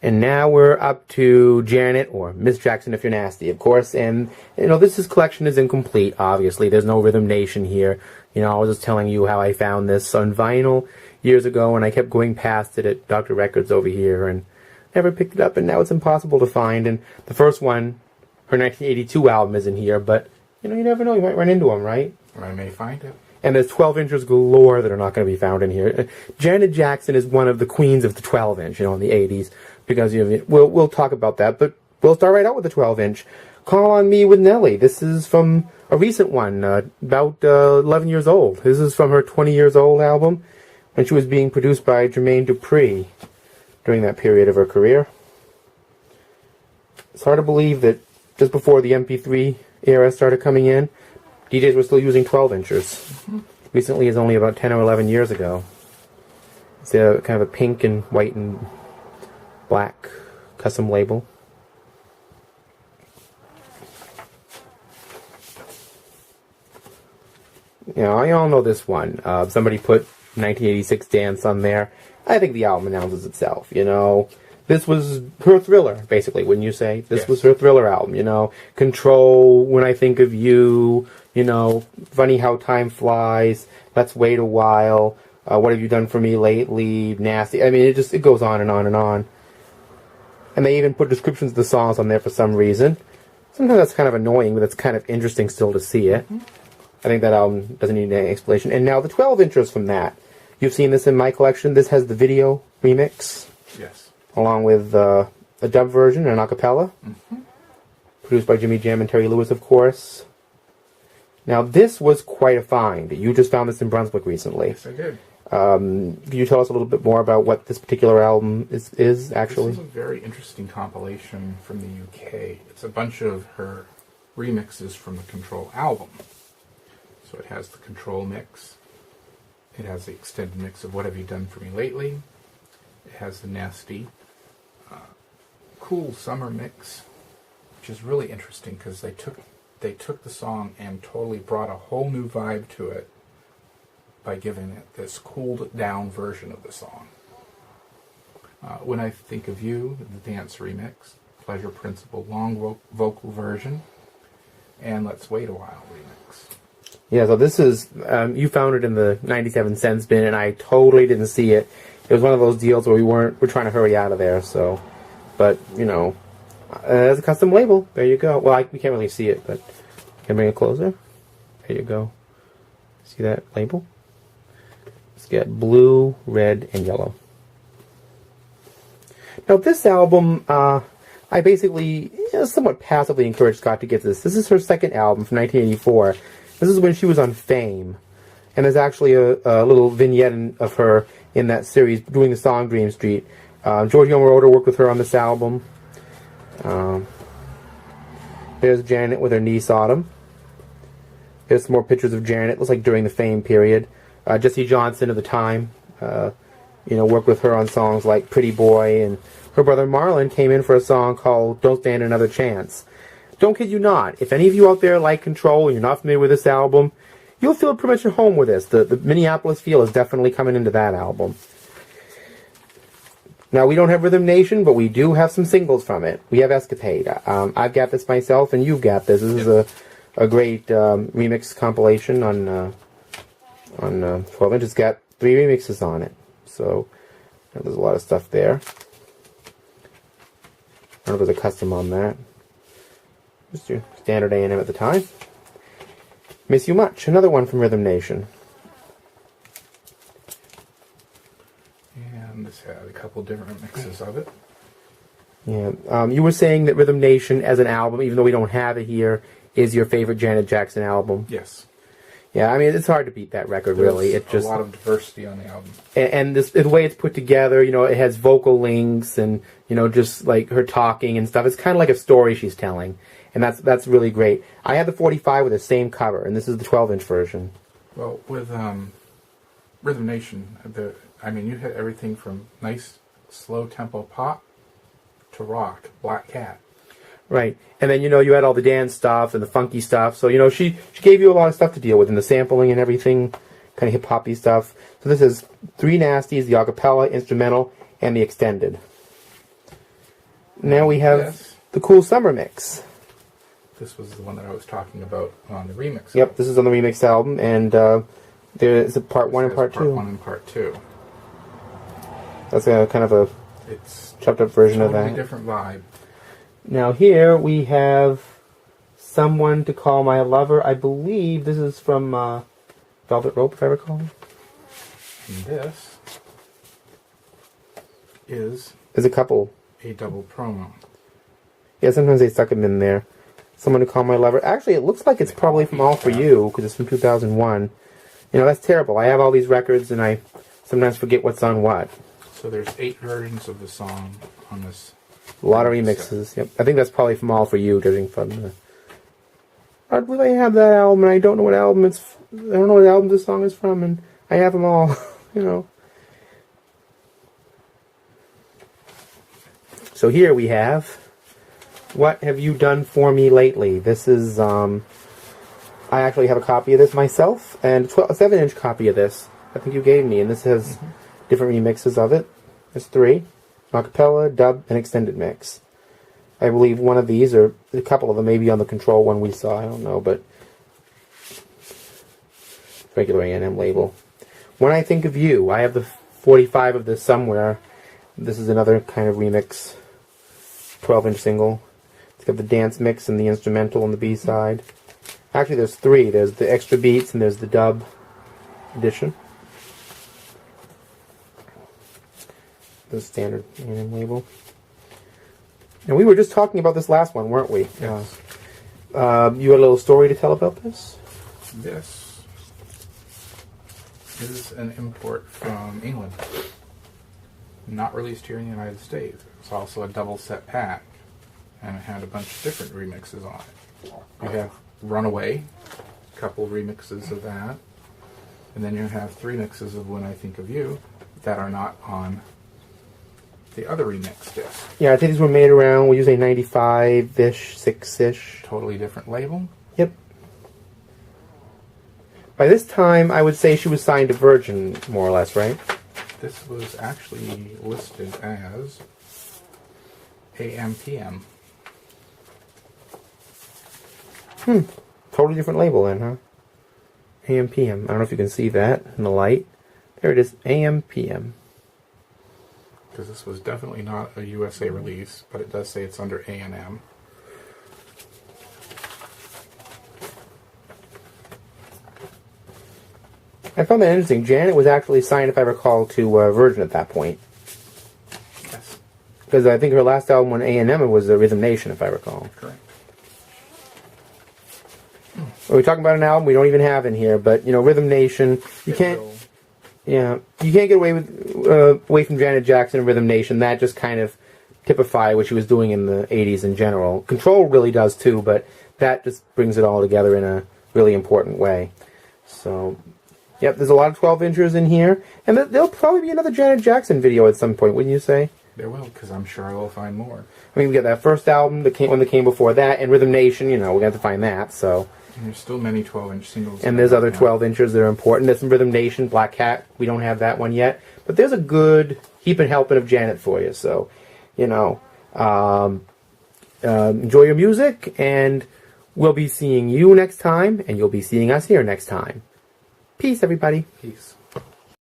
And now we're up to Janet, or Miss Jackson if you're nasty, of course. And, this collection is incomplete, obviously. There's no Rhythm Nation here. I was just telling you how I found this on vinyl years ago, and I kept going past it at Dr. Records over here, and never picked it up, and now it's impossible to find. And the first one, her 1982 album, isn't here, but, you never know. You might run into them, right? Or I may find it. And there's 12-inches galore that are not going to be found in here. Janet Jackson is one of the queens of the 12-inch, in the 80s. Because we'll talk about that, but we'll start right out with the 12-inch. Call on Me with Nelly. This is from a recent one, about 11 years old. This is from her 20 Years Old album, when she was being produced by Jermaine Dupri during that period of her career. It's hard to believe that just before the MP3 era started coming in, DJs were still using 12-inchers. Mm-hmm. Recently is only about 10 or 11 years ago. It's kind of a pink and white and black custom label. I all know this one. Somebody put 1986 Dance on there. I think the album announces itself, This was her Thriller, basically, wouldn't you say? This was her Thriller album, Control, When I Think of You, Funny How Time Flies, Let's Wait a While, What Have You Done For Me Lately, Nasty. I mean, it goes on and on and on. And they even put descriptions of the songs on there for some reason. Sometimes that's kind of annoying, but it's kind of interesting still to see it. Mm-hmm. I think that album doesn't need any explanation. And now the 12-inchers from that. You've seen this in my collection. This has the video remix. Yes. Along with a dub version and an acapella. Mm-hmm. Produced by Jimmy Jam and Terry Lewis, of course. Now, this was quite a find. You just found this in Brunswick recently. Yes, I did. Can you tell us a little bit more about what this particular album is actually? This is a very interesting compilation from the UK. It's a bunch of her remixes from the Control album. So it has the Control mix. It has the extended mix of What Have You Done For Me Lately. It has the nasty, cool summer mix, which is really interesting because they took the song and totally brought a whole new vibe to it by giving it this cooled down version of the song. When I Think of You, the dance remix, Pleasure Principle long vocal version, and Let's Wait a While remix. Yeah, so this is, you found it in the 97 cents bin, and I totally didn't see it. It was one of those deals where we're trying to hurry out of there, so, but, it's a custom label. There you go. Well, we can't really see it, but can I bring it closer? There you go. See that label? It's got blue, red, and yellow. Now, this album, I basically somewhat passively encouraged Scott to get this. This is her second album from 1984. This is when she was on Fame. And there's actually a little vignette of her in that series doing the song Dream Street. George Yamamoto worked with her on this album. There's Janet with her niece Autumn. There's some more pictures of Janet. Looks like during the Fame period. Jesse Johnson of the time, worked with her on songs like Pretty Boy, and her brother Marlon came in for a song called Don't Stand Another Chance. Don't kid you not. If any of you out there like Control and you're not familiar with this album, you'll feel pretty much at home with this. The Minneapolis feel is definitely coming into that album. Now, we don't have Rhythm Nation, but we do have some singles from it. We have Escapade. I've got this myself, and you've got this. This is a great remix compilation on 12 inch. It's got 3 remixes on it. So, there's a lot of stuff there. I don't know if there's a custom on that. Just your standard A&M at the time. Miss You Much, another one from Rhythm Nation. And this had a couple different mixes of it. Yeah, you were saying that Rhythm Nation as an album, even though we don't have it here, is your favorite Janet Jackson album. Yes. Yeah, I mean, it's hard to beat that record, really. It's just a lot of diversity on the album. And the way it's put together, it has vocal links and, just like her talking and stuff. It's kind of like a story she's telling. And that's really great. I had the 45 with the same cover, and this is the 12-inch version. Well, with Rhythm Nation, you had everything from nice, slow-tempo pop to rock, Black Cat. Right. And then, you had all the dance stuff and the funky stuff. So, she gave you a lot of stuff to deal with, and the sampling and everything, kind of hip-hoppy stuff. So this is 3 nasties, the acapella, instrumental, and the extended. Now we have Yes. the cool summer mix. This was the one that I was talking about on the remix. Yep, this is on the remix album, and there's a part 1 and part 2. Part 1 and part 2. That's a kind of a It's chopped up version of totally that. different vibe. Now here we have Someone to Call My Lover. I believe this is from Velvet Rope, if I recall. And this is There's a couple. a double promo. Yeah, sometimes they stuck them in there. Someone to Call My Lover. Actually, it looks like it's probably from All For You, because it's from 2001. You know, that's terrible. I have all these records, and I sometimes forget what's on what. So there's 8 versions of the song on this. A lot of remixes. Yep. I think that's probably from All For You, judging from the... I believe I have that album, and I don't know what album it's... I don't know what album this song is from, and I have them all, you know. So here we have... What Have You Done For Me Lately? This is, I actually have a copy of this myself, and a 7-inch copy of this I think you gave me, and this has different remixes of it. There's 3. Acapella, dub, and extended mix. I believe one of these, or a couple of them, maybe on the Control one we saw, I don't know, but regular A&M label. When I Think of You, I have the 45 of this somewhere. This is another kind of remix, 12-inch single. It's got the dance mix and the instrumental on the B-side. Actually, there's 3. There's the extra beats and there's the dub edition. The standard A&M label. And we were just talking about this last one, weren't we? Yes. You had a little story to tell about this? This is an import from England. Not released here in the United States. It's also a double set pack. And it had a bunch of different remixes on it. You have Runaway, a couple remixes of that. And then you have 3 mixes of When I Think of You that are not on the other remix disc. Yeah, I think these were made around, we say 95-ish, 6-ish. Totally different label. Yep. By this time, I would say she was signed to Virgin, more or less, right? This was actually listed as AM/PM. Totally different label then, huh? AM/PM. I don't know if you can see that in the light. There it is, AM/PM. Because this was definitely not a USA release, but it does say it's under A&M. I found that interesting. Janet was actually signed, if I recall, to Virgin at that point. Yes, Because I think her last album on A&M was Rhythm Nation, if I recall. correct. We're talking about an album we don't even have in here, but, you know, Rhythm Nation, you can't... Yeah, you can't get away from Janet Jackson and Rhythm Nation. That just kind of typified what she was doing in the 80s in general. Control really does too, but that just brings it all together in a really important way. So, yep, there's a lot of 12-inchers in here, and there'll probably be another Janet Jackson video at some point, wouldn't you say? There will, because I'm sure I will find more. I mean, we got that first album, one that came before that, and Rhythm Nation, you know, we're going to have to find that, so... And there's still many 12-inch singles. And there's other 12-inchers that are important. There's some Rhythm Nation, Black Cat. We don't have that one yet. But there's a good heaping helping of Janet for you. So, you know, enjoy your music. And we'll be seeing you next time. And you'll be seeing us here next time. Peace, everybody. Peace.